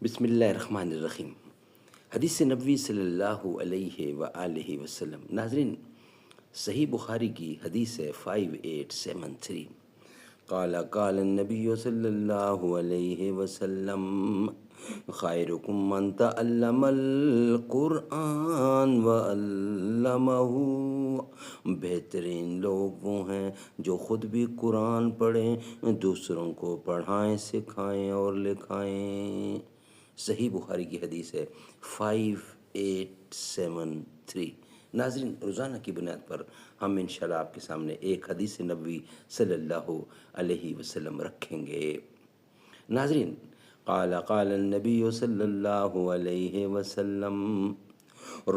بسم اللہ الرحمن الرحیم۔ حدیث نبوی صلی اللہ علیہ وآلہ وسلم۔ ناظرین، صحیح بخاری کی حدیث ہے 5873۔ قال قال النبی صلی اللہ علیہ وسلم خیرکم من تعلم القرآن وعلمہ۔ بہترین لوگ وہ ہیں جو خود بھی قرآن پڑھیں، دوسروں کو پڑھائیں، سکھائیں اور لکھائیں۔ صحیح بخاری کی حدیث ہے 5873۔ ناظرین، روزانہ کی بنیاد پر ہم انشاءاللہ آپ کے سامنے ایک حدیث نبوی صلی اللہ علیہ وسلم رکھیں گے۔ ناظرین، قال قال النبی صلی اللہ علیہ وسلم،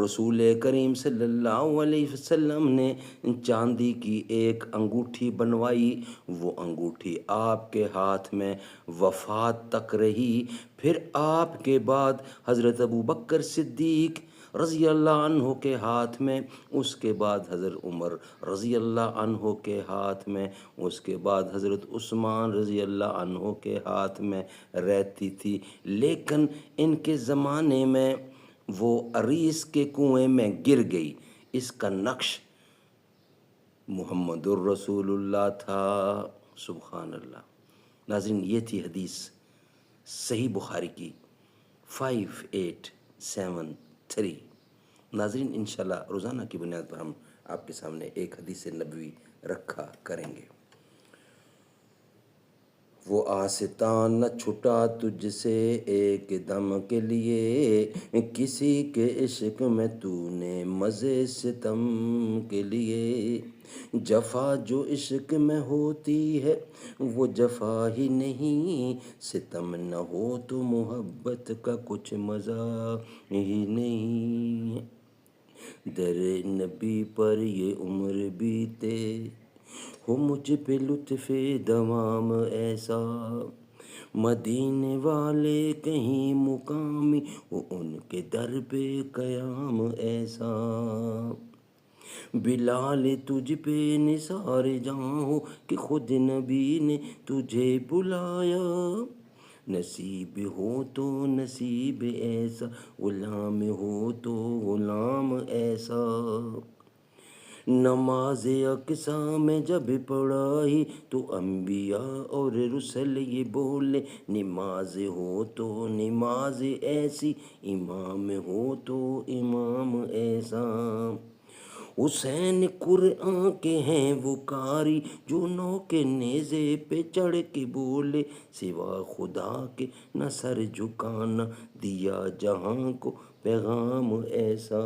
رسول کریم صلی اللہ علیہ وسلم نے چاندی کی ایک انگوٹھی بنوائی، وہ انگوٹھی آپ کے ہاتھ میں وفات تک رہی۔ پھر آپ کے بعد حضرت ابوبکر صدیق رضی اللہ عنہ کے ہاتھ میں، اس کے بعد حضرت عمر رضی اللہ عنہ کے ہاتھ میں، اس کے بعد حضرت عثمان رضی اللہ عنہ کے ہاتھ میں رہتی تھی، لیکن ان کے زمانے میں وہ عریس کے کنویں میں گر گئی۔ اس کا نقش محمد الرسول اللہ تھا۔ سبحان اللہ۔ ناظرین، یہ تھی حدیث صحیح بخاری کی 5873۔ ناظرین، انشاءاللہ روزانہ کی بنیاد پر ہم آپ کے سامنے ایک حدیث نبوی رکھا کریں گے۔ وہ آستاں نہ چھٹا تجھ سے ایک دم کے لیے، کسی کے عشق میں تو نے مزے ستم کے لیے۔ جفا جو عشق میں ہوتی ہے وہ جفا ہی نہیں، ستم نہ ہو تو محبت کا کچھ مزہ ہی نہیں۔ در نبی پر یہ عمر بیتے ہو مجھ پہ لطف دوام ایسا، مدینے والے کہیں مقامی ہو ان کے در پہ قیام ایسا۔ بلال تجھ پہ نثار جاں ہو کہ خود نبی نے تجھے بلایا، نصیب ہو تو نصیب ایسا، غلام ہو تو غلام ایسا۔ نماز اقصیٰ میں جب پڑھائی تو انبیاء اور رسل یہ بولے، نماز ہو تو نماز ایسی، امام ہو تو امام ایسا۔ حسین قرآن کے ہیں وہ قاری جو نو کے نیزے پہ چڑھ کے بولے، سوا خدا کے نہ سر جھکانا، دیا جہاں کو پیغام ایسا۔